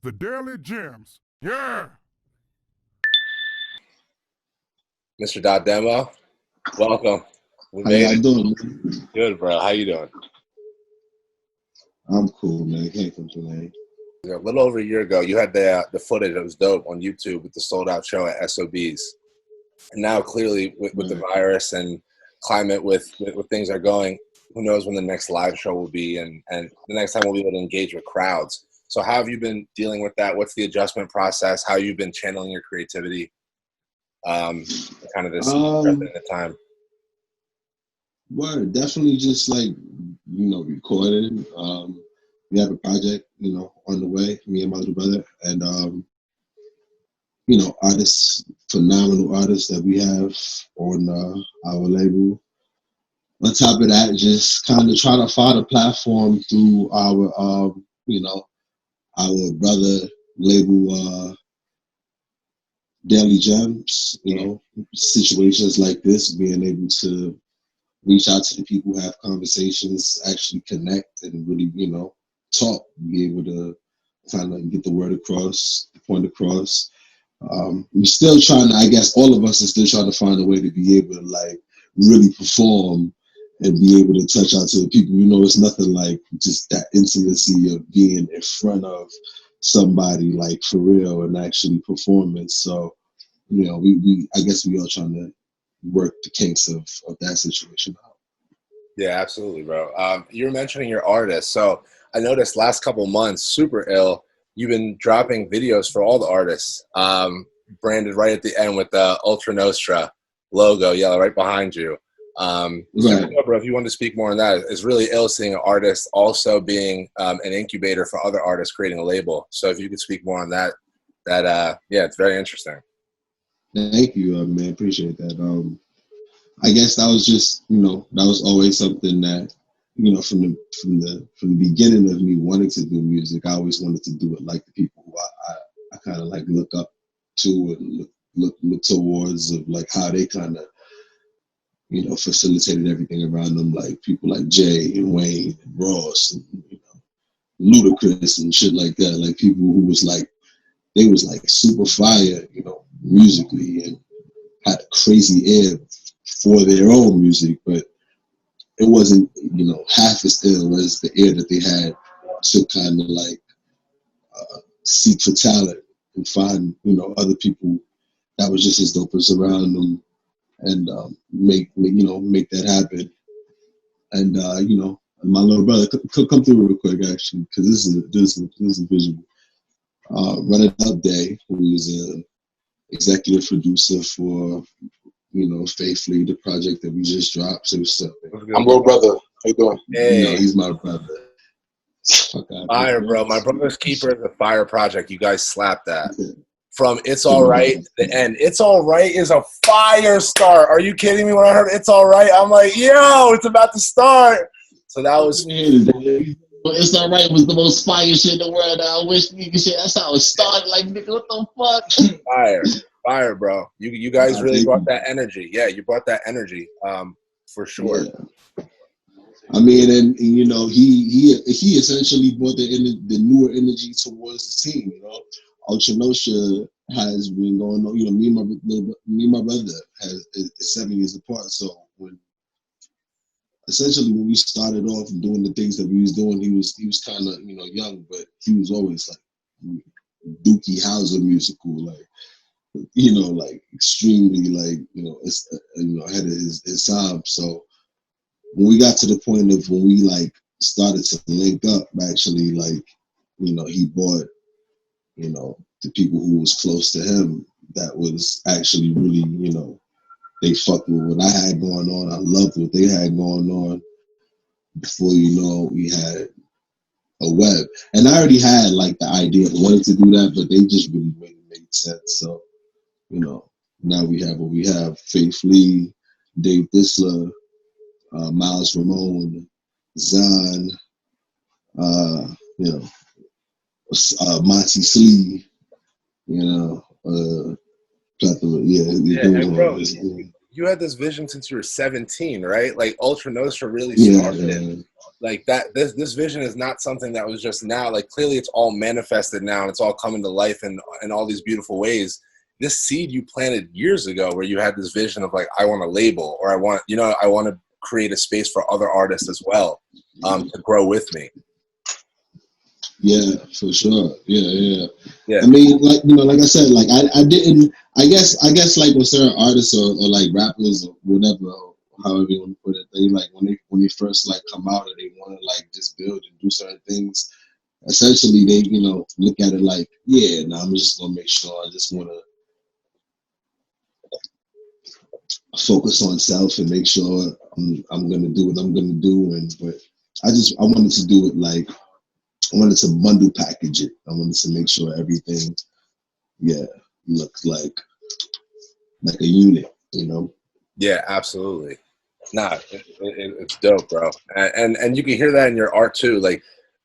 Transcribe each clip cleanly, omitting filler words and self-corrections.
The Daily Gems. Yeah. Mr. Dot Demo, welcome. We How made y'all it. doing, man? Good, bro. How you doing? I'm cool, man. Can't complain. A little over a year ago, you had the footage that was dope on YouTube with the sold out show at SOBs. And now, clearly, with the Right. virus and climate, with things are going, who knows when the next live show will be and the next time we'll be able to engage with crowds. So, how have you been dealing with that? What's the adjustment process? How you've been channeling your creativity? Kind of this unprecedented time. Word, definitely just like, recording. We have a project, on the way, me and my little brother. And, artists, phenomenal artists that we have on our label. On top of that, just kind of trying to find a platform through our brother label, Daily Gems, situations like this, being able to reach out to the people, have conversations, actually connect and really, talk, be able to kind of get the word across, the point across. We're still trying to, I guess all of us are still trying to find a way to be able to like really perform and be able to touch out to the people. It's nothing like just that intimacy of being in front of somebody like for real and actually performing. So, we I guess we all trying to work the kinks of that situation out. Yeah, absolutely, bro. You were mentioning your artists. So I noticed last couple months, Super Ill, you've been dropping videos for all the artists, branded right at the end with the Ultra Nostra logo, yellow, right behind you. Super Right. dope, bro. If you want to speak more on that, it's really ill seeing an artist also being an incubator for other artists creating a label. So if you could speak more on that, yeah, it's very interesting. Thank you, man. Appreciate that. I guess that was just, that was always something that, from the beginning of me wanting to do music, I always wanted to do it like the people who I kind of like look up to and look towards of like how they kind of, facilitated everything around them, like people like Jay and Wayne and Ross and Ludacris and shit like that, like people who was like they was like super fire, musically and had a crazy ear for their own music, but it wasn't, half as ill as the ear that they had to kind of like seek for talent and find, other people that was just as dope as around them and make that happen. And my little brother could come through real quick actually, because this is visual. Run It Up Day, who is a executive producer for Faithfully, the project that we just dropped. So I'm little brother. How you doing? Hey, he's my brother. Fire, bro. My Brother's Keeper is a fire project. You guys slapped that. From It's All Right to the end. It's All Right is a fire start. Are you kidding me? When I heard It's All Right, I'm like, yo, it's about to start. So that was. But It's All Right was the most fire shit in the world. I wish you could say that's how it started. Like, nigga, what the fuck? Fire, bro. You guys really brought that energy. Yeah, you brought that energy, for sure. Yeah. I mean, and he essentially brought the newer energy towards the team. Ultra Nostra has been going on. Me and my brother is 7 years apart. So when we started off doing the things that we was doing, he was kind of young, but he was always like Dookie Howser musical, like like extremely like ahead of his time. So when we got to the point of when we like started to link up, actually, like he bought the people who was close to him that was actually really they fucked with what I had going on. I loved what they had going on. Before we had a web, and I already had like the idea of wanting to do that, but they just really made sense. So now we have what we have: Faith Lee, Dave Disler, Miles Ramone, Zahn, Monty Slee, plethora. Bro, you had this vision since you were 17, right? Like Ultra Nostra really Yeah, started. yeah. Like that, this vision is not something that was just now. Like clearly, it's all manifested now, and it's all coming to life in all these beautiful ways. This seed you planted years ago, where you had this vision of like, I want a label, or I want to create a space for other artists as well, to grow with me. Yeah, for sure. Yeah. Yeah. I mean, like like I said, like I didn't. I guess like with certain artists or like rappers or whatever, however you want to put it, they like when they first like come out and they want to like just build and do certain things. Essentially, they look at it like, yeah, now I'm just gonna make sure. I just want to focus on self and make sure I'm gonna do what I'm gonna do. But I wanted to do it like. I wanted to bundle package it. I wanted to make sure everything, looked like a unit, Yeah, absolutely. Nah, it's dope, bro. And you can hear that in your art too. Like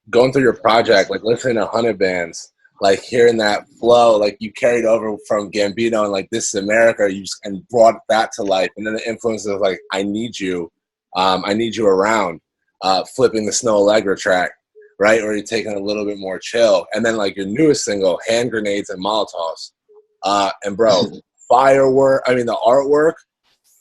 going through your project, like listening to 100 Bands, like hearing that flow, like you carried over from Gambino and like This Is America, and brought that to life. And then the influences of like I Need You Around, flipping the Snow Allegra track, right? Or you're taking a little bit more chill. And then like your newest single, Hand Grenades and Molotovs. And bro, firework. I mean, the artwork,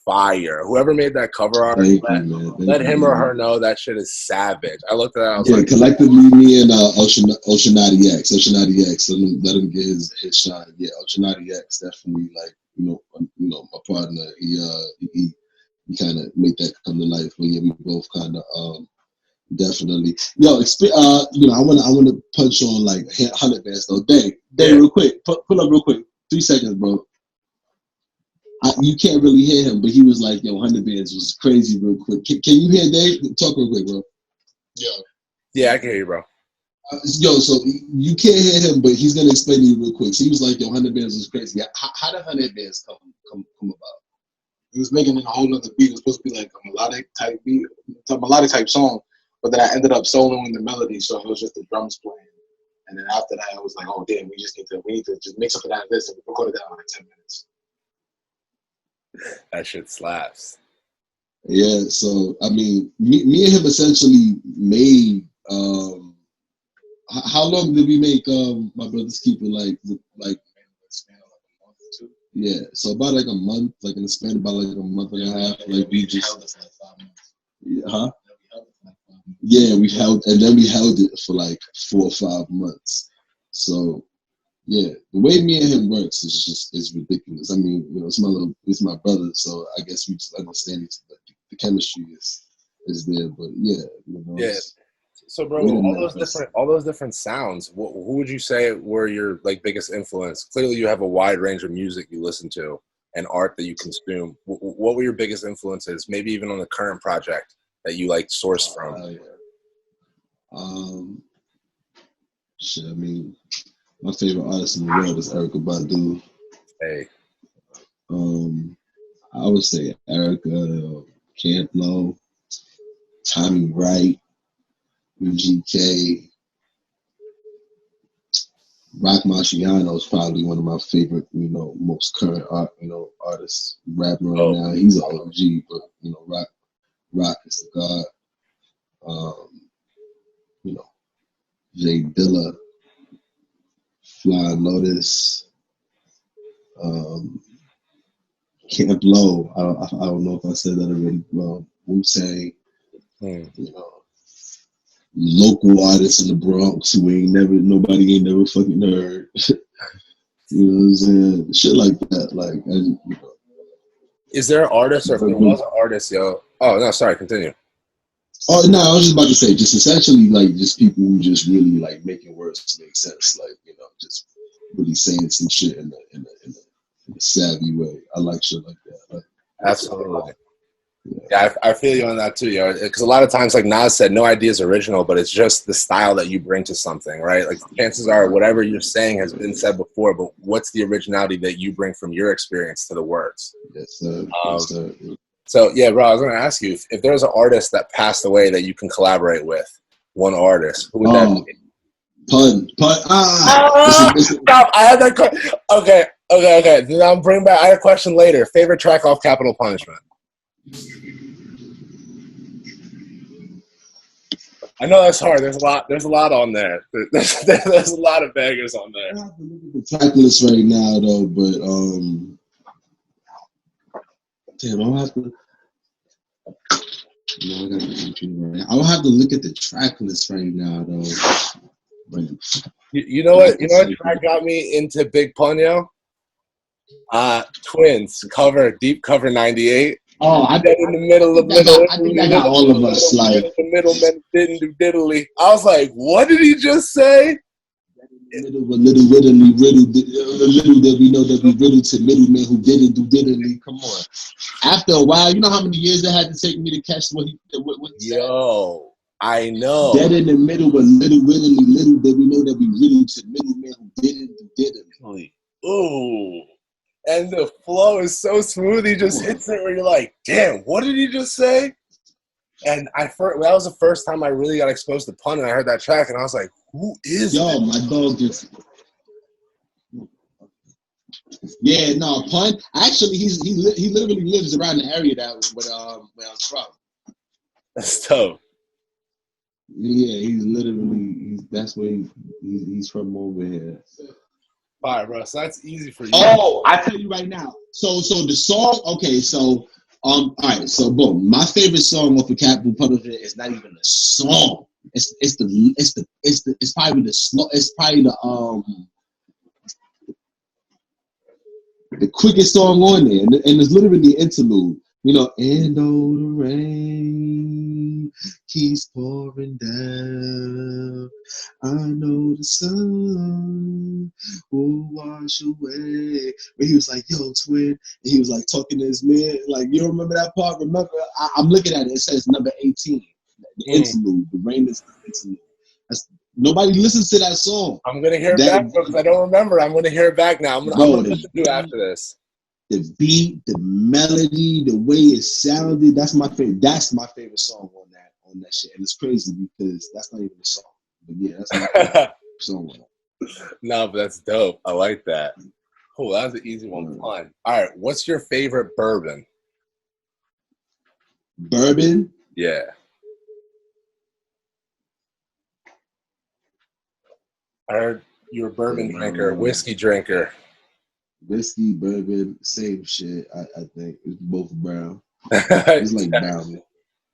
fire. Whoever made that cover art, let him or her know that shit is savage. I looked at it, I was like, collectively, me and Oceanati X. Let him get his shine. Yeah, Oceanati X definitely, like, my partner, he kind of made that come to life. But yeah, we both kind of definitely. Yo, I want to punch on like 100 Bands though. Dave, real quick, pull up real quick. 3 seconds, bro. You can't really hear him, but he was like, yo, 100 Bands was crazy real quick. Can you hear Dave? Talk real quick, bro. Yeah, I can hear you, bro. So you can't hear him, but he's going to explain to you real quick. So he was like, yo, 100 Bands was crazy. How did 100 Bands come about? He was making a whole other beat. It was supposed to be like a melodic type beat, a melodic type song, but then I ended up soloing the melody, so it was just the drums playing. And then after that, I was like, oh, damn, we need to just mix up that this, and we recorded that in like 10 minutes. That shit slaps. Yeah, so I mean, me and him essentially made. How long did we make My Brother's Keeper? Like Span of like a month or two. Yeah, so about like a month, like in the span about like a month and a half. Like we just held it for like 5 months. Yeah, we held it for like 4 or 5 months. So yeah, the way me and him works is ridiculous. I mean, it's my brother, so I guess we just understand each other. The chemistry is there, but yeah, Yeah. So, bro, all those different sounds. Who would you say were your like biggest influence? Clearly, you have a wide range of music you listen to and art that you consume. What were your biggest influences? Maybe even on the current project that you like source from. Shit. I mean, my favorite artist in the world is Erykah Badu. Hey. I would say Erykah, Camp Lo, Tommy Wright, UGK, Rock Marciano is probably one of my favorite, most current artists rapping right now. He's an OG, but Rock is the god. Jay Dilla, Flying Lotus, Camp Lo. I don't know if I said that already. Wu-Tang, local artists in the Bronx who nobody ain't never fucking heard. You know what I'm saying? Shit like that. Like, Is there an artist, or if there was an artist, yo? Oh no, sorry. Continue. Oh no, I was just about to say, just essentially like just people who just really like making words make sense, like just really saying some shit in a savvy way. I like shit like that. Like, absolutely. Yeah, I feel you on that too, yo. Because a lot of times, like Nas said, no idea is original, but it's just the style that you bring to something, right? Like chances are, whatever you're saying has been said before, but what's the originality that you bring from your experience to the words? Yes, sir. Yes, sir. So yeah, bro, I was going to ask you if there's an artist that passed away that you can collaborate with, one artist, who would that be? Pun. Stop! I had that. Okay, Okay. Then I'll bring back. I had a question later. Favorite track off Capital Punishment. I know that's hard. There's a lot. There's a lot on there. There's a lot of bangers on there. I have to look at the track list right now though, but damn, I'll have to. No, I got the computer right now. I'll have to look at the track list right now though. But You know what? You know what track got me into Big Punyo? Twins cover, Deep Cover 98. oh, I Dead in the middle of I think I got all of us like the middlemen didn't do diddly. I was like, what did he just say? little riddly riddle, little that we know that we riddled to middlemen who didn't do diddly. Come on. After a while, you know how many years it had to take me to catch what he said? Yo, I know. Dead in the middle, but little that we know that we riddled to middlemen who didn't do diddly. Ooh. And the flow is so smooth. He just hits it where you're like, damn, what did he just say? And that was the first time I really got exposed to pun, and I heard that track, and I was like, who is Yo, that? my dog just. Yeah, no, pun. Actually, he literally lives around the area where I'm from. That's dope. Yeah, that's where he's from over here. All right, bro. So that's easy for you. Oh, I tell you right now. So the song. Okay, so all right. So boom. My favorite song off of Capital Punishment is not even a song. It's probably the slow. It's probably the quickest song on there, and it's literally the interlude. You know, and oh, the rain keeps pouring down. I know the sun will wash away. But he was like, yo, twin. And he was like talking to his man. Like, you don't remember that part? Remember? I'm looking at it. It says number 18. The interlude. The rain is the interlude. Nobody listens to that song. I'm going to hear it back because I don't remember. I'm going to hear it back now. I'm going to listen to it after this. The beat, the melody, the way it sounded, that's my favorite. That's my favorite song on that shit. And it's crazy because that's not even a song. But yeah, that's my favorite song. No, but that's dope. I like that. Cool, that was an easy one. Fun. All right, what's your favorite bourbon? Bourbon? Yeah. I heard you're a bourbon drinker, whiskey drinker. Whiskey, bourbon, same shit. I think it's both brown. It's like brown.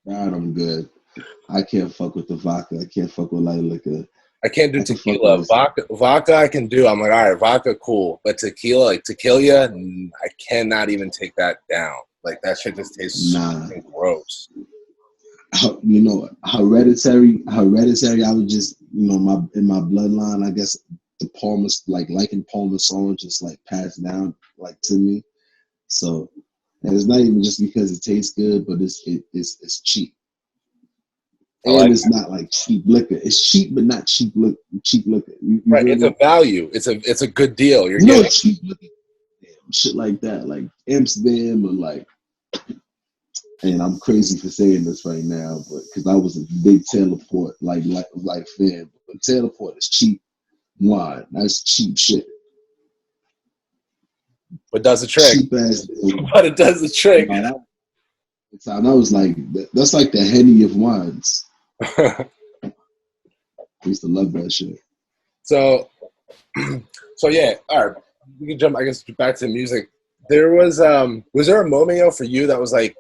Brown, I'm good. I can't fuck with the vodka. I can't fuck with light liquor. I can't do tequila. Vodka I can do. I'm like, all right, vodka, cool. But tequila, like tequila, I cannot even take that down. Like that shit just tastes gross. You know, hereditary. I was just, you know, in my bloodline, I guess the liking Parmesan just like passed down like to me. So, and it's not even just because it tastes good, but it's cheap. And it's not like cheap liquor. It's cheap, but not cheap liquor. You right, it's a value. It's a good deal. You're getting cheap liquor, shit like that, like Amsterdam or like. And I'm crazy for saying this right now, but because I was a big Taylor Port like fan. But Taylor Port is cheap wine. That's cheap shit. But does the trick. Cheap ass. But it does the trick. I was like, that's like the Henny of wines. I used to love that shit. So yeah, all right. We can jump, I guess, back to music. There was there a moment, for you that was like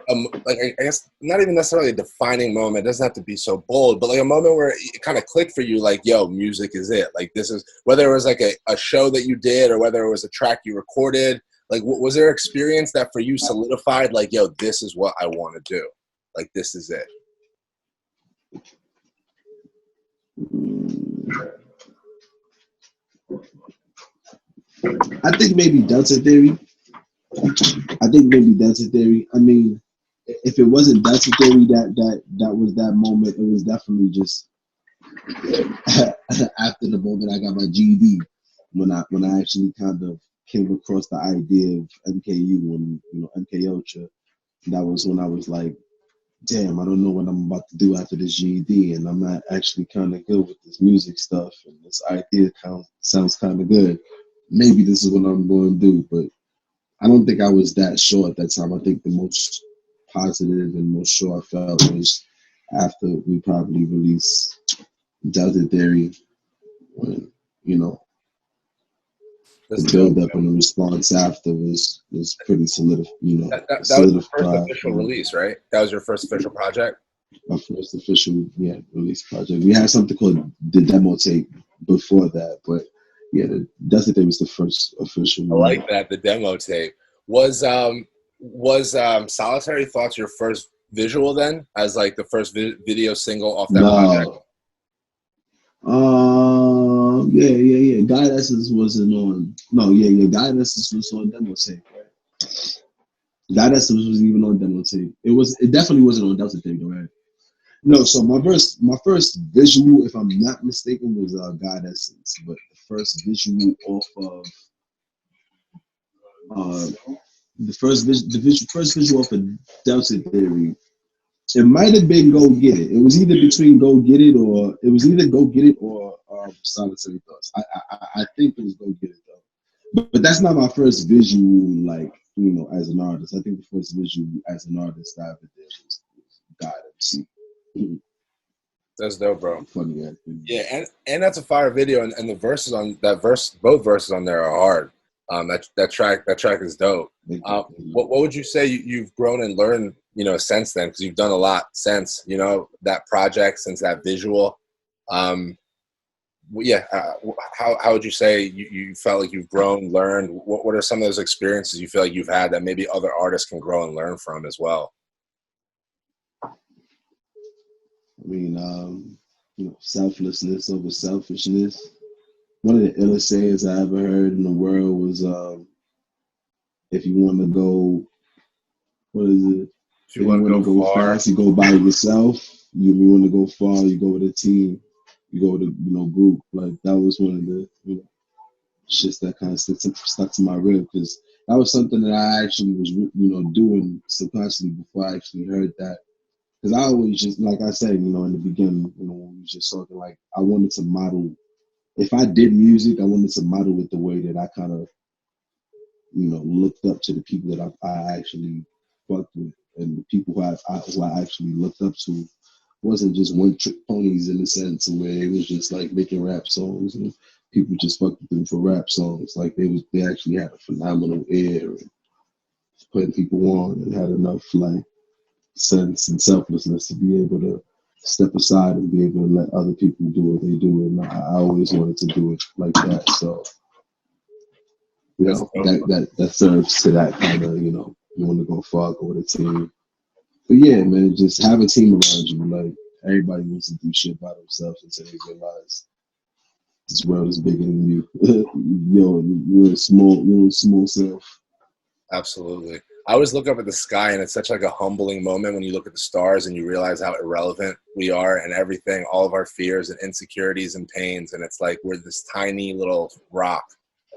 I guess not even necessarily a defining moment. It doesn't have to be so bold, but like a moment where it kind of clicked for you, like, yo, music is it. Like this is, whether it was like a show that you did or whether it was a track you recorded, like was there experience that for you solidified, like, yo, this is what I want to do. Like this is it. I think maybe Delta Theory. I mean, if it wasn't Delta Theory that was that moment, it was definitely just after the moment I got my GED when I actually kind of came across the idea of MKU and, you know, MK Ultra. That was when I was like, damn, I don't know what I'm about to do after this GED, and I'm not actually kind of good with this music stuff, and this idea sounds kind of good. maybe this is what I'm going to do. But I don't think I was that sure at that time. I think the most positive and most sure I felt was after we probably released Delta Theory, when, you know, the build up and the response after was pretty solid, you know, that was the first solidified. official release, right? That was your first official project? Our first official release project. We had something called the demo tape before that, but yeah, the Delta Theory was the first official. I like that, the demo tape. Was Solitary Thoughts your first visual then, as like the first video single off that project? Yeah. Guide Essence wasn't on. No, Guide Essence was on demo tape, right? Guide Essence was even on demo tape. It definitely wasn't on Delta Tape, right? No, so my first visual, if I'm not mistaken, was Guide Essence, but the first visual off of the first visual off of Delta Theory. It might have been Go Get It. It was either between Go Get It or Solitary Thoughts. I think it was Go Get It though. But that's not my first visual, like, you know, as an artist. I think the first visual as an artist I ever did was God MC. That's dope, bro. Funny acting. Yeah, and that's a fire video, and the verses on that both verses on there are hard. That track is dope. What would you say you've grown and learned, you know, since then? Because you've done a lot since, you know, that project, since that visual. How would you say you felt like you've grown, learned? What are some of those experiences you feel like you've had that maybe other artists can grow and learn from as well? I mean, you know, selflessness over selfishness. One of the illest sayings I ever heard in the world was, if you want to go, what is it? If you want to go far, fast, you go by yourself. You want to go far, you go with a team. You go with a, you know, group. Like, that was one of the, you know, shits that kind of stuck to my rib, because that was something that I actually was, you know, doing subconsciously before I actually heard that. Because I always just, like I said, you know, in the beginning, you know, when we were just talking, like, I wanted to model. If I did music, I wanted to model it the way that I kind of, you know, looked up to the people that I actually fucked with, and the people who I actually looked up to wasn't just one trick ponies in the sense where it was just like making rap songs and people just fucked with them for rap songs. Like they actually had a phenomenal ear and putting people on and had enough like sense and selflessness to be able to step aside and be able to let other people do what they do. And I always wanted to do it like that. So, you know, that serves to that kind of, you know, you want to go far, go with a team. But yeah, man, just have a team around you. Like, everybody wants to do shit by themselves until they realize this world is bigger than you. You're a small self. Absolutely. I always look up at the sky, and it's such like a humbling moment when you look at the stars and you realize how irrelevant we are and everything, all of our fears and insecurities and pains. And it's like we're this tiny little rock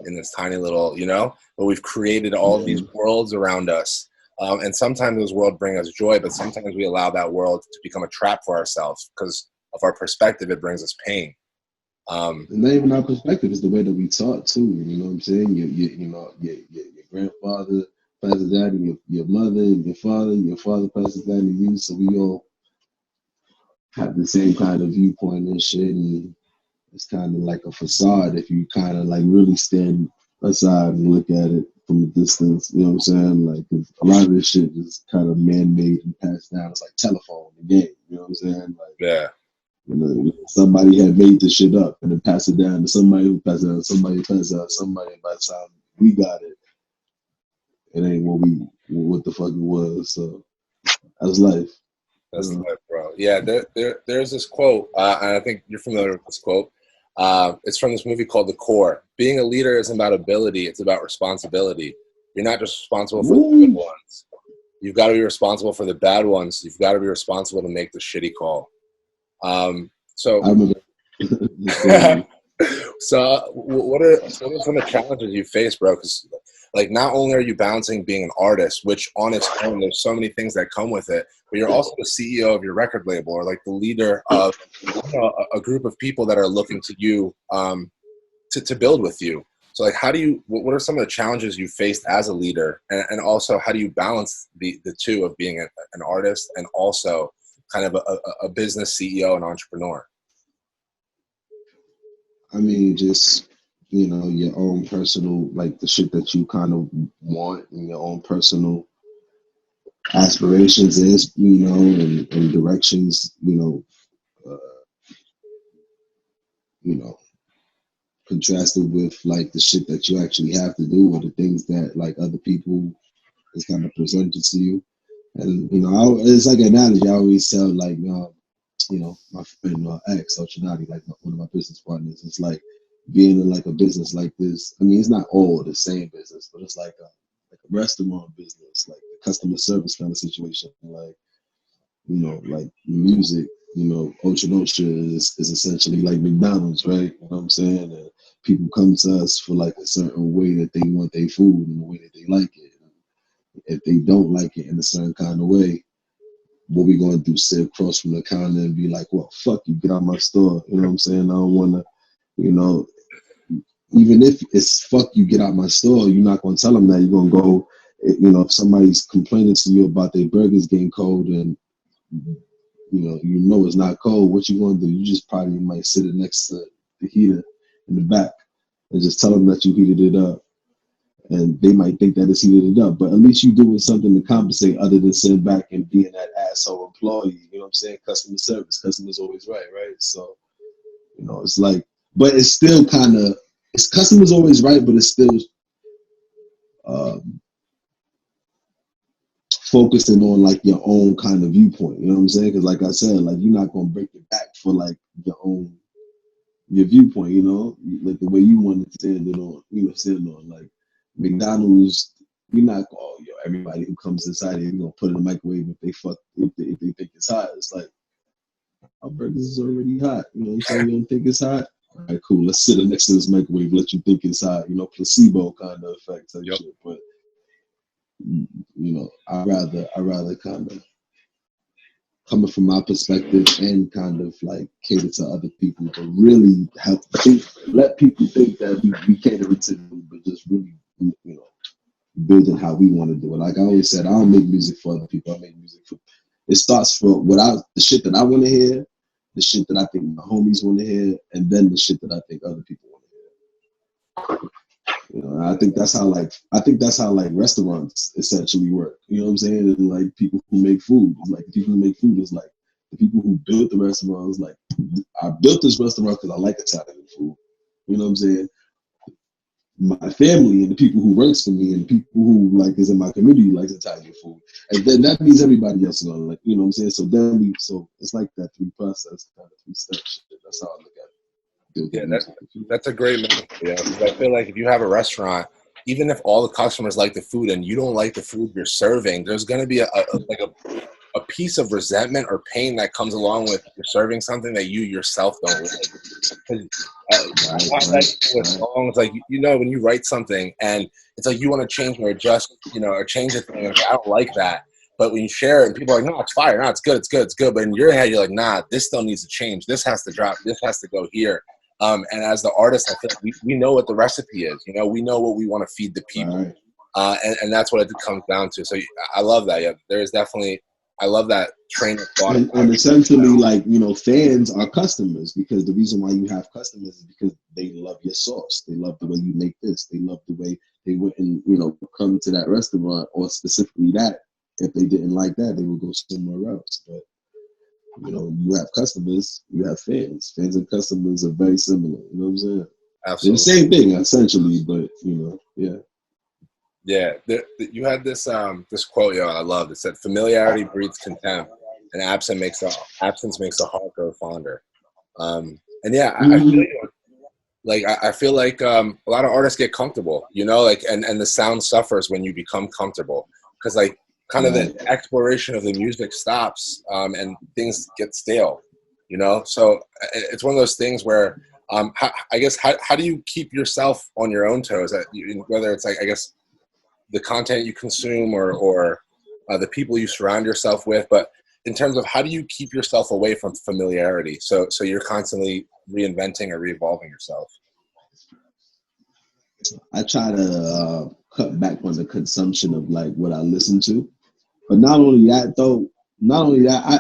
in this tiny little, you know, but we've created all these worlds around us. And sometimes those worlds bring us joy, but sometimes we allow that world to become a trap for ourselves because of our perspective. It brings us pain. And not even our perspective, is the way that we taught too. You know what I'm saying? Your grandfather passes that to your mother, and your father passes that to you. So we all have the same kind of viewpoint and shit. And it's kind of like a facade if you kind of like really stand aside and look at it from a distance. You know what I'm saying? Like, 'cause a lot of this shit is kind of man-made and passed down. It's like telephone, the game. You know what I'm saying? Like, yeah. You know, somebody had made this shit up and then passed it down to somebody who passed it down, somebody passed it out, somebody. By the time we got it, it ain't what the fuck it was. So that's life. That's life, bro. Yeah, there's this quote, and I think you're familiar with this quote. It's from this movie called The Core. Being a leader isn't about ability; it's about responsibility. You're not just responsible for the good ones. You've got to be responsible for the bad ones. You've got to be responsible to make the shitty call. So I remember. So what are some of the challenges you face, bro? Because like, not only are you balancing being an artist, which on its own, there's so many things that come with it, but you're also the CEO of your record label, or like the leader of, you know, a group of people that are looking to you to build with you. So like, what are some of the challenges you faced as a leader? And also how do you balance the two of being an artist and also kind of a business CEO and entrepreneur? I mean, just, you know, your own personal, like the shit that you kind of want and your own personal aspirations is, you know, and directions, you know, contrasted with like the shit that you actually have to do or the things that like other people is kind of presented to you. And, you know, it's like an analogy I always tell, like, you know, my friend X, Ochinati, like one of my business partners, it's like being in like a business like this. I mean, it's not all the same business, but it's like a restaurant business, like a customer service kind of situation. Like, you know, like music, you know, Ocha Nocha is essentially like McDonald's, right? You know what I'm saying? And people come to us for like a certain way that they want their food and the way that they like it. If they don't like it in a certain kind of way, what we gonna do? Sit across from the counter and be like, "Well, fuck you, get out my store." You know what I'm saying? I don't wanna, you know, even if it's fuck you, get out my store, you're not gonna tell them that. You're gonna go, you know, if somebody's complaining to you about their burgers getting cold and you know it's not cold, what you gonna do? You just probably might sit it next to the heater in the back and just tell them that you heated it up. And they might think that it's heated up, but at least you're doing something to compensate other than sitting back and being that asshole employee. You know what I'm saying? Customer service. Customer's always right? So, you know, it's like, but it's still kind of, it's customer's always right, but it's still focusing on like your own kind of viewpoint. You know what I'm saying? Because like I said, like you're not going to break your back for like your viewpoint, you know, like the way you want to stand it on, stand on like McDonald's. You're not everybody who comes inside here, you're gonna put in the microwave if they think it's hot. It's like our burgers is already hot. You know what I'm saying? You don't think it's hot? All right, cool. Let's sit next to this microwave, let you think it's hot. You know, placebo kind of effect type shit. But you know, I rather kind of coming from my perspective and kind of like cater to other people, but really let people think that we cater to them, but just really, you know, building how we want to do it. Like I always said, I don't make music for other people. I make music for. It starts for the shit that I want to hear, the shit that I think my homies want to hear, and then the shit that I think other people want to hear. You know, I think that's how like restaurants essentially work. You know what I'm saying? And like people who make food, like the people who make food is like the people who built the restaurants. Like I built this restaurant because I like Italian food. You know what I'm saying? My family and the people who works for me and the people who like is in my community likes Italian food, and then that means everybody else is gonna like. You know what I'm saying? So it's like that three process kind of three step shit. That's how I look at it. Yeah, that's a great metaphor. Yeah, because I feel like if you have a restaurant, even if all the customers like the food and you don't like the food you're serving, there's going to be a piece of resentment or pain that comes along with you're serving something that you yourself don't like. It's like you know when you write something and it's like you want to change or adjust, or change the thing. Like, I don't like that. But when you share it and people are like, no, it's fire. No, it's good. It's good. It's good. But in your head, you're like, nah, this still needs to change. This has to drop. This has to go here. And as the artist, I feel like we know what the recipe is. We know what we want to feed the people. Right. And that's what it comes down to. So I love that. Yeah, there is definitely, I love that train of thought. And essentially, like, fans are customers, because the reason why you have customers is because they love your sauce. They love the way you make this. They love the way they wouldn't, come to that restaurant, or specifically that. If they didn't like that, they would go somewhere else. But you have customers, you have fans. Fans and customers are very similar. You know what I'm saying? Absolutely. The same thing, essentially, but yeah. Yeah, you had this this quote, I loved. It said, "Familiarity breeds contempt, and absence makes the heart grow fonder." And yeah, I feel like I feel like a lot of artists get comfortable, and the sound suffers when you become comfortable, because like kind of the exploration of the music stops, and things get stale, So it's one of those things where I guess how do you keep yourself on your own toes? Whether it's like, I guess, the content you consume or the people you surround yourself with, but in terms of how do you keep yourself away from familiarity, so you're constantly reinventing or re-evolving yourself? I try to cut back on the consumption of like what I listen to. But not only that though, not only that, I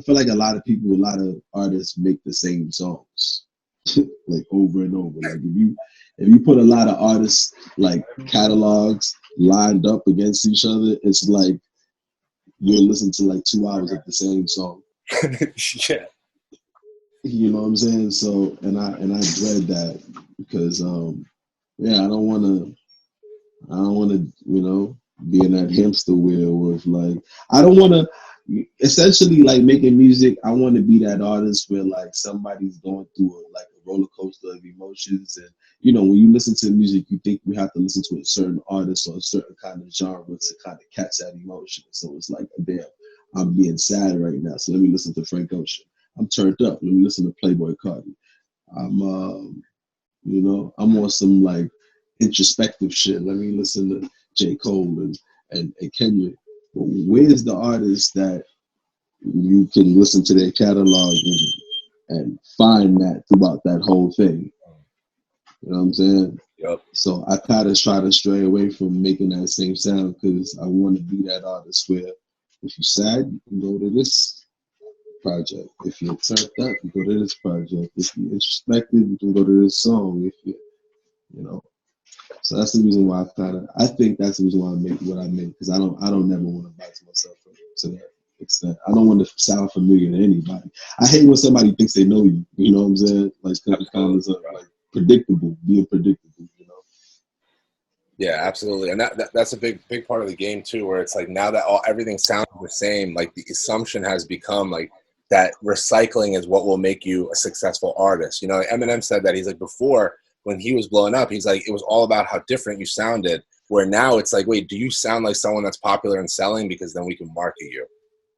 feel like a lot of people, a lot of artists make the same songs like over and over. Like if you put a lot of artists like catalogs lined up against each other, it's like you'll listen to like 2 hours of the same song. Yeah. You know what I'm saying? So and I dread that because yeah, I don't wanna be in that hamster wheel with like I don't wanna essentially like making music. I want to be that artist where like somebody's going through like a roller coaster of emotions, and when you listen to music, you think you have to listen to a certain artist or a certain kind of genre to kind of catch that emotion. So it's like, damn, I'm being sad right now, so let me listen to Frank Ocean. I'm turned up. Let me listen to Playboy Cardi. I'm I'm on some like introspective shit. Let me listen to J. Cole and Kenya. Where's the artist that you can listen to their catalog and find that throughout that whole thing? You know what I'm saying? Yep. So I kind of try to stray away from making that same sound because I want to be that artist where if you're sad, you can go to this project. If you're turned up, you go to this project. If you're introspective, you can go to this song. If you so that's the reason why I think that's the reason why I make what I make, because I don't never want to box myself to that extent. I don't want to sound familiar to anybody. I hate when somebody thinks they know you. You know what I'm saying? Like kind of like predictable, being predictable. Yeah, absolutely, and that's a big part of the game too, where it's like now that everything sounds the same, like the assumption has become like that recycling is what will make you a successful artist. Eminem said that. He's like, before, when he was blowing up, he's like, it was all about how different you sounded, where now it's like, wait, do you sound like someone that's popular and selling, because then we can market you?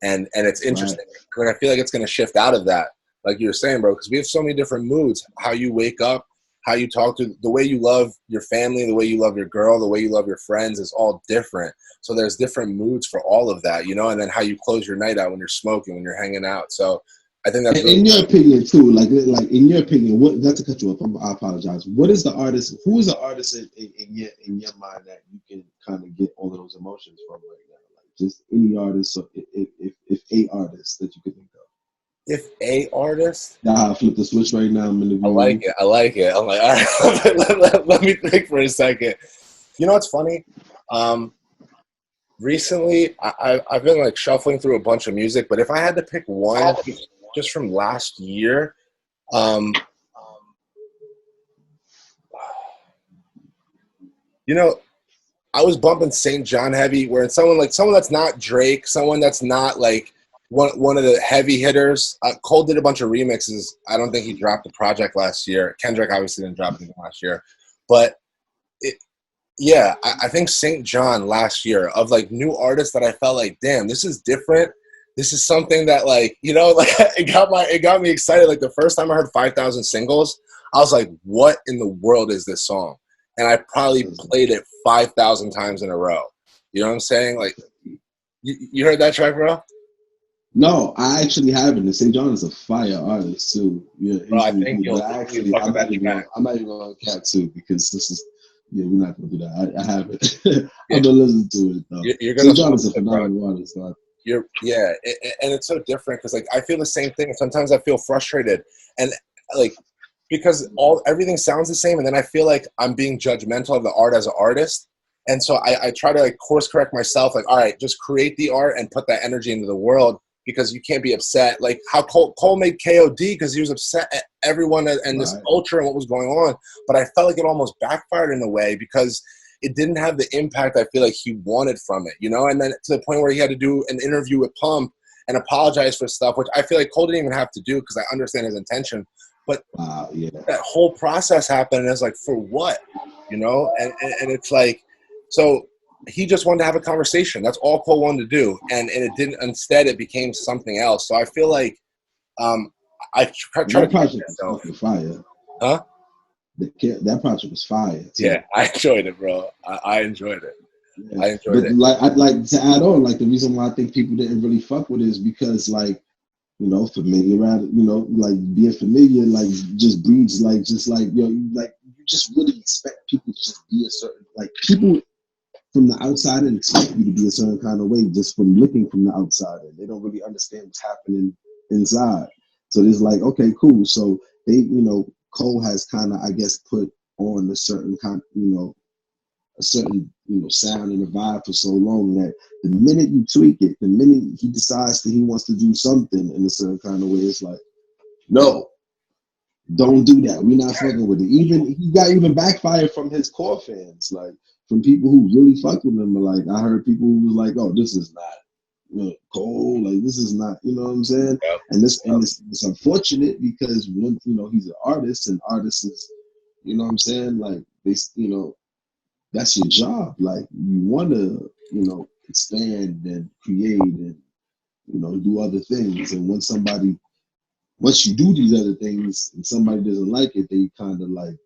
And it's interesting. Right. I feel like it's going to shift out of that, like you were saying, bro, because we have so many different moods. How you wake up, how you talk to, the way you love your family, the way you love your girl, the way you love your friends is all different. So there's different moods for all of that, and then how you close your night out when you're smoking, when you're hanging out. So I think that's in your opinion too. Like in your opinion, what? Not to cut you off. I apologize. What is the artist? Who is the artist in your mind that you can kind of get all of those emotions from right now? Like just any artist, or if a artist that you could think of. If a artist, I flip the switch right now. I'm in the room. I like it. I'm like, all right, let me think for a second. You know what's funny? Recently, I've been like shuffling through a bunch of music, but if I had to pick one just from last year, I was bumping St. John heavy, where it's someone that's not Drake, someone that's not like one of the heavy hitters. Cole did a bunch of remixes. I don't think he dropped a project last year. Kendrick obviously didn't drop anything last year, but I think St. John last year, of like new artists that I felt like, damn, this is different. This is something that like, like it got me excited. Like the first time I heard 5,000 Singles, I was like, what in the world is this song? And I probably played it 5,000 times in a row. You know what I'm saying? Like, you heard that track, bro? No, I actually haven't. And St. John is a fire artist too. Yeah, bro, I think I'm not even going to cat too, because this is we're not going to do that. I haven't. I've been listening to it though. St. John is a phenomenal artist. Though. And it's so different because like I feel the same thing. Sometimes I feel frustrated, and like because everything sounds the same, and then I feel like I'm being judgmental of the art as an artist. And so I try to like course correct myself, like, all right, just create the art and put that energy into the world, because you can't be upset. Like how Cole made KOD because he was upset at everyone and this culture and what was going on. But I felt like it almost backfired in a way because it didn't have the impact I feel like he wanted from it, And then to the point where he had to do an interview with Pump and apologize for stuff, which I feel like Cole didn't even have to do because I understand his intention. But that whole process happened, and it's like, for what? And it's like, so he just wanted to have a conversation. That's all Cole wanted to do. And it didn't, instead it became something else. So I feel like I try to project was fire. Huh? That project was fire. Too. Yeah, I enjoyed it, bro. I enjoyed it. Yeah. I enjoyed it. Like, I'd like to add on, like the reason why I think people didn't really fuck with it is because like, familiar, like being familiar, like just breeds, like just like, like you just really expect people to just be a certain, like, people from the outside and expect you to be a certain kind of way just from looking from the outside, and they don't really understand what's happening inside. So it's like, okay, cool. So they, Cole has kind of, I guess, put on a certain kind, a certain, sound and a vibe for so long that the minute you tweak it, the minute he decides that he wants to do something in a certain kind of way, it's like, no, don't do that. We're not fucking with it. Even he got even backfired from his core fans, like from people who really fuck with him. Like I heard people who was like, "Oh, this is not Cole. Like this is not." You know what I'm saying? Yep. And it's unfortunate because when he's an artist, and artists is, you know what I'm saying? Like they, that's your job. Like you want to, expand and create and do other things. And once you do these other things and somebody doesn't like it, they kind of like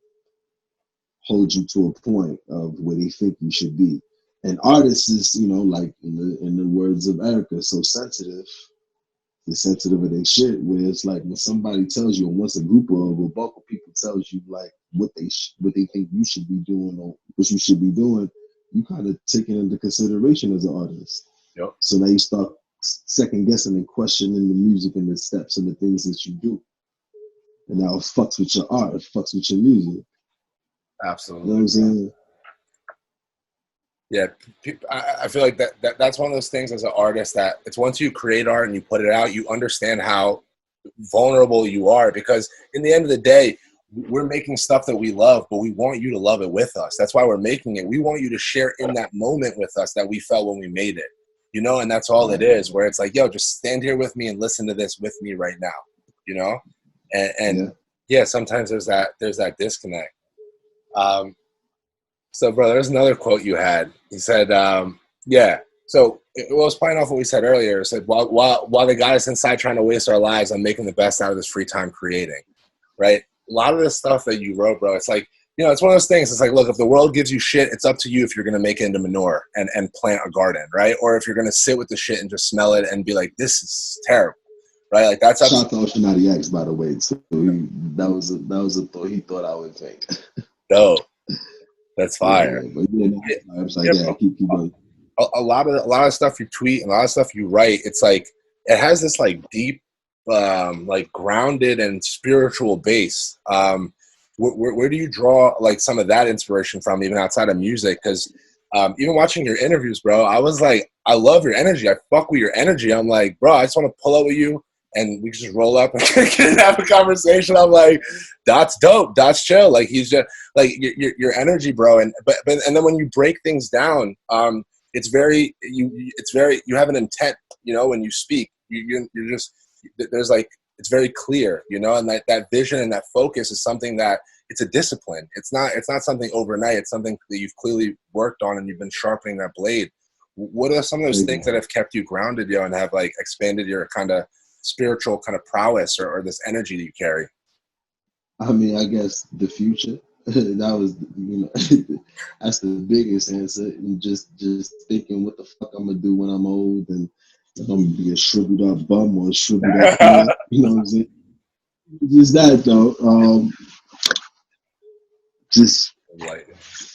hold you to a point of where they think you should be. And artists is, like in the words of Erica, so sensitive. They're sensitive of their shit. Where it's like when somebody tells you, or once a group of a bulk of people tells you like what they think you should be doing or what you should be doing, you kind of take it into consideration as an artist. Yep. So now you start second guessing and questioning the music and the steps and the things that you do. And now it fucks with your art, it fucks with your music. Absolutely. You know what I'm saying? Yeah, I feel like that's one of those things as an artist that it's once you create art and you put it out, you understand how vulnerable you are, because in the end of the day, we're making stuff that we love, but we want you to love it with us. That's why we're making it. We want you to share in that moment with us that we felt when we made it, and that's all it is, where it's like, yo, just stand here with me and listen to this with me right now, and sometimes there's that disconnect. So, bro, there's another quote you had. He said, so it was playing off what we said earlier. It said, while the guys inside trying to waste our lives, I'm making the best out of this free time creating, right? A lot of this stuff that you wrote, bro, it's like, it's one of those things. It's like, look, if the world gives you shit, it's up to you if you're going to make it into manure and plant a garden, right? Or if you're going to sit with the shit and just smell it and be like, this is terrible, right? Like that's up Shout out to Oceanati X, by the way. So that was a thought he thought I would think. Dope. That's fire. Keep going. A lot of stuff you tweet and a lot of stuff you write, it's like it has this like deep, like grounded and spiritual base. Where do you draw like some of that inspiration from, even outside of music? Because even watching your interviews, bro, I was like, I love your energy. I fuck with your energy. I'm like, bro, I just want to pull up with you and we can just roll up and have a conversation. I'm like, Dot's dope. Dot's chill. Like he's just like your energy, bro. And then when you break things down, it's very you have an intent. When you speak, you're just there's like it's very clear. And that vision and that focus is something that it's a discipline. It's not something overnight. It's something that you've clearly worked on and you've been sharpening that blade. What are some of those things that have kept you grounded, and have like expanded your kind of spiritual kind of prowess or this energy that you carry? I mean, I guess the future. That was, that's the biggest answer. And just thinking what the fuck I'm gonna do when I'm old, and if I'm gonna be a shriveled up bum or a shriveled up man, you know what I'm saying? Just that though. Just like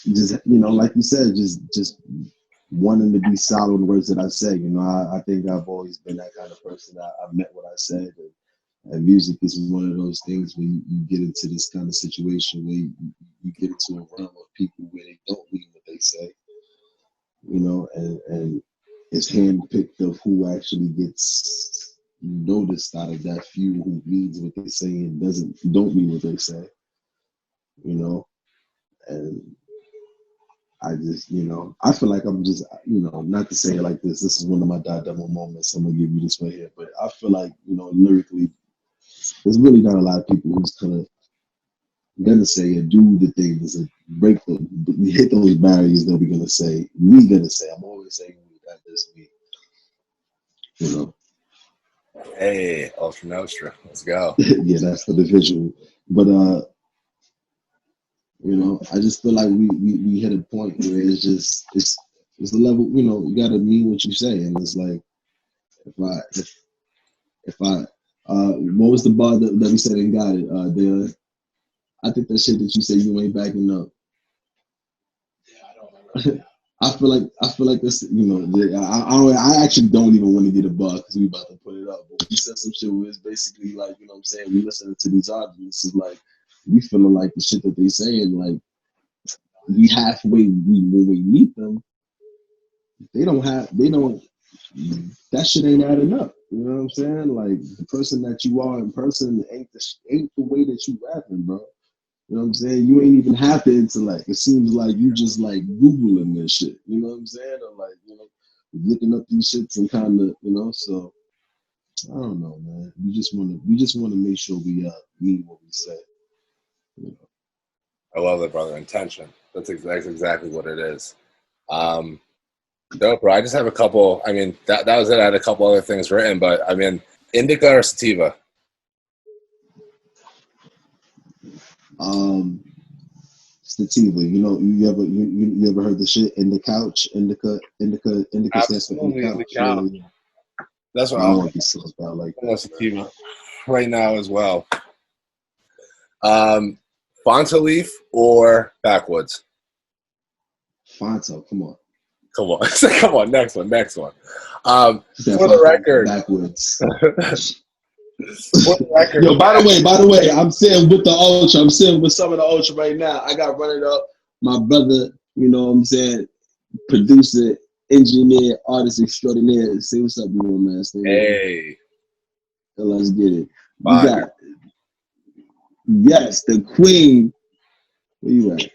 you said, just wanting to be solid in the words that I say. I think I've always been that kind of person. I meant what I said, and music is one of those things where you get into this kind of situation where you get into a realm of people where they don't mean what they say, and it's handpicked of who actually gets noticed out of that few who means what they say and don't mean what they say, and I just, I feel like I'm just, not to say it like this is one of my demo moments, I'm going to give you this right here, but I feel like, lyrically, there's really not a lot of people who's kind of going to say or do the things that hit those barriers that we're going to say, I'm always saying we got this, Hey, Ultra Nostra, let's go. Yeah, that's for the visual. But, I just feel like we hit a point where it's just it's the level. You got to mean what you say, and it's like if I what was the bar that we said and got it? I think that shit that you say you ain't backing up. Yeah, I don't remember. I feel like this. You know, I actually don't even want to get a bar because we about to put it up. But we said some shit where it's basically like, you know what I'm saying, we listening to these artists, it's like we feeling like the shit that they saying, like we halfway when we meet them, they don't, that shit ain't adding up. You know what I'm saying? Like the person that you are in person ain't the way that you rapping, bro. You know what I'm saying? You ain't even have the intellect. It seems like you just like Googling this shit. You know what I'm saying? Or like, you know, looking up these shits and kind of, you know, so I don't know, man. We just wanna make sure we mean what we say. You know? I love it, brother. Intention. That's exactly what it is. Dope, bro. I just have a couple. I mean, that was it. I had a couple other things written, but I mean, indica or sativa? Sativa, you know, you ever heard the shit in the couch? Indica stands for in the Absolutely, couch. indica. Yeah. That's what I don't I'm want to be slumped out like going that. sativa right now as well. Fonta Leaf or Backwoods? Fonto, come on. Come on. Come on. Next one. That For the Fonto record. backwards. For the record. Yo, by the way, I'm sitting with the Ultra. I'm sitting with some of the Ultra right now. I got running up my brother, you know what I'm saying, producer, engineer, artist extraordinaire. Say what's up, you know, man. Stay Hey. so let's get it. We Fire. got, yes, the queen. Where you at?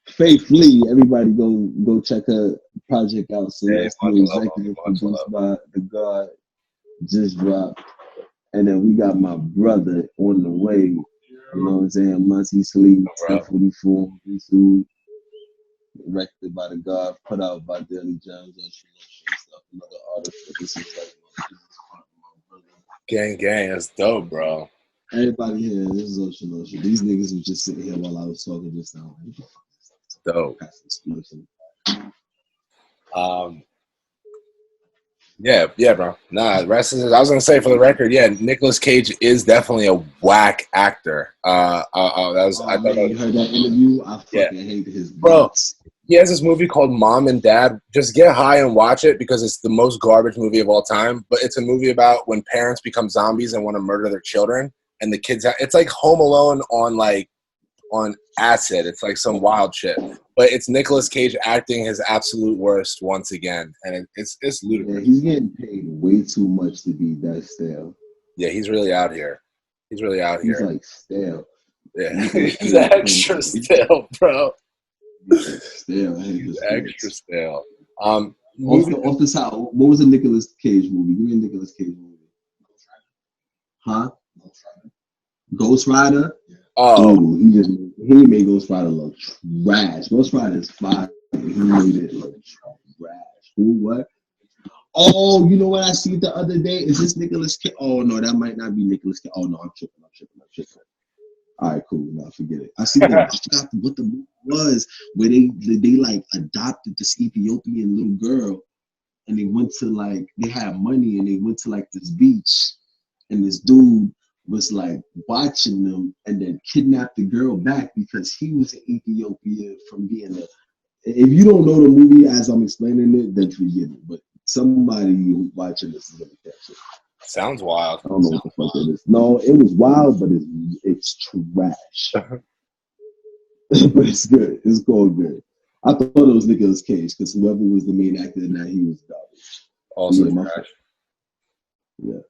Faith Lee. Everybody go check her project out. So Hey, that's much the love, executive much produced love. by the God just dropped. And then we got my brother on the way. You know what I'm saying? Muncie Sleep, Bro. 1044, YouTube, directed by the God, put out by Daily Jones and stuff. Another artist, but this is like my brother. Gang. That's dope, bro. Everybody here, this is Ocean Ocean. These niggas was just sitting here while I was talking just now. Dope. Yeah, bro. Nah, the rest is. I was gonna say for the record, yeah, Nicolas Cage is definitely a whack actor. That was. I thought man, you heard that interview? I fucking Yeah. hate his Bro. guts. He has this movie called Mom and Dad. Just get high and watch it because it's the most garbage movie of all time. But it's a movie about when parents become zombies and want to murder their children, and the kids. It's like Home Alone on acid. It's like some wild shit. But it's Nicolas Cage acting his absolute worst once again, and it's ludicrous. Yeah, he's getting paid way too much to be that stale. Yeah, he's really out here. He's like stale. Yeah, he's extra stale, bro. Stale. He's extra stale. Off the top, what was a Nicolas Cage movie? Give me a Nicolas Cage movie. Huh? Ghost Rider? Oh. Ooh, he made Ghost Rider look trash. Ghost Rider is fire. He made it look trash. Who, what? Oh, you know what I see the other day? Is this Nicolas Cage? Oh, no, that might not be Nicolas Cage. Oh, no, I'm tripping. All right, cool. No, forget it. I forgot what the movie was where they like adopted this Ethiopian little girl and they went to like, they had money and they went to like this beach and this dude was like watching them and then kidnapped the girl back because he was in Ethiopia from being if you don't know the movie as I'm explaining it, then forget it. But somebody watching this is gonna catch it. Sounds wild. I don't know what the fuck it is. No, it was wild, but it's trash. But it's good. It's called good. I thought it was Nicolas Cage because whoever was the main actor in that, he was garbage. Also trash. Yeah.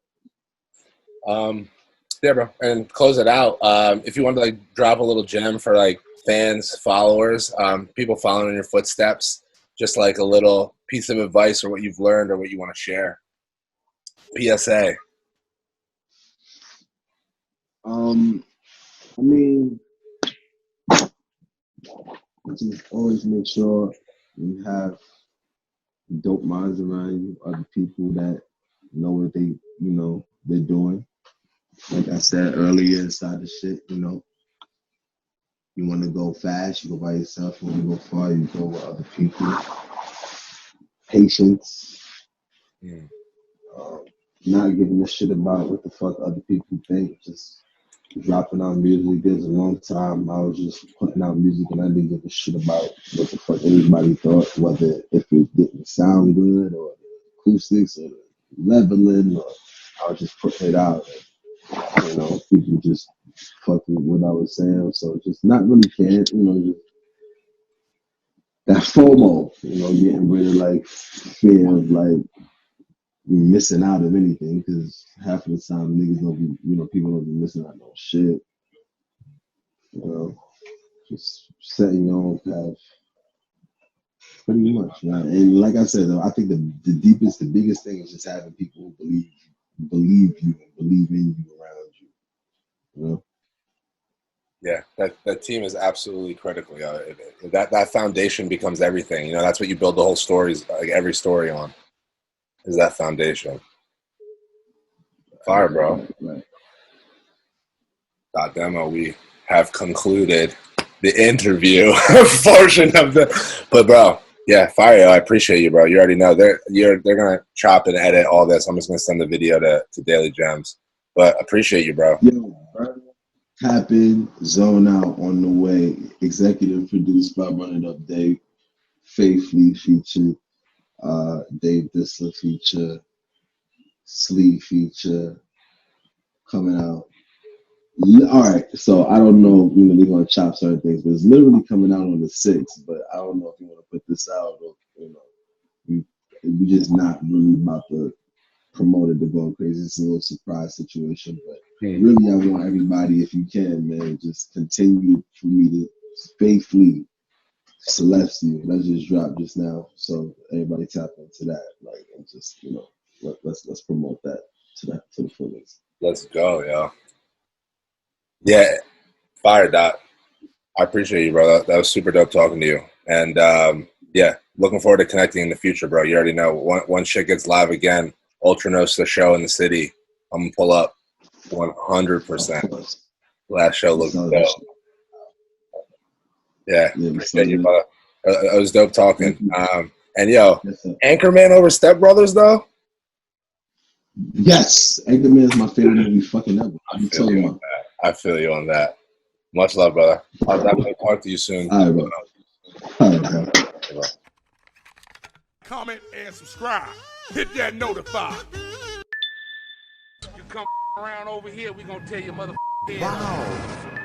Yeah, bro. And close it out. If you want to like drop a little gem for like fans, followers, people following in your footsteps, just like a little piece of advice or what you've learned or what you want to share. PSA. I mean, just always make sure you have dope minds around you, other people that know what they're doing. Like I said earlier, inside the shit, you want to go fast, you go by yourself. You want to go far, you go with other people. Patience. Not giving a shit about what the fuck other people think. Just dropping out music. There's a long time I was just putting out music and I didn't give a shit about what the fuck anybody thought, whether if it didn't sound good or the acoustics or the leveling, or I was just putting it out. And, you know, people just fucking with what I was saying. So just not really caring, you know, just that FOMO, you know, getting rid of like fear of like missing out of anything, because half of the time niggas don't be, you know, people don't be missing out no shit. You know, just setting your own path, pretty much, man. And like I said, though, I think the deepest, the biggest thing is just having people who believe you and believe in you around you. You know. Yeah, that team is absolutely critical. Yeah, that foundation becomes everything. You know, that's what you build the whole stories, like every story on, is that foundation. Fire, bro. Right. Demo, we have concluded the interview portion of the. But bro, yeah, fire. I appreciate you, bro. You already know they're gonna chop and edit all this. I'm just gonna send the video to Daily Gems. But appreciate you, bro. Yo, bro. Happen, Zone Out on the way. Executive produced by Run It Up Dave. Faith Lee feature. Dave Disler feature. Sleeve feature. Coming out. All right, so I don't know, you know, they're gonna chop certain things, but it's literally coming out on the 6th. But I don't know if you want to put this out, or you know, we just not really about to promote it to go crazy. It's a little surprise situation, but really, I want everybody, if you can, man, just continue for me to faithfully Celestial. That just dropped just now, so everybody tap into that, like, and just, you know, let's promote that to the fullest. Let's go, yo. Yeah, fire, Dot. I appreciate you, bro. That was super dope talking to you. And yeah, looking forward to connecting in the future, bro. You already know. Once shit gets live again, Ultra Nosa show in the city, I'm going to pull up 100%. Last show looked dope. Yeah, appreciate you, brother. It was dope talking. And yo, Anchorman over Step Brothers, though? Yes, Anchorman is my favorite movie fucking ever. I feel you on that. Much love, brother. I'll definitely talk to you soon. All right, bro. Comment and subscribe. Hit that notify. You come around over here, we gonna tell you mother. Wow.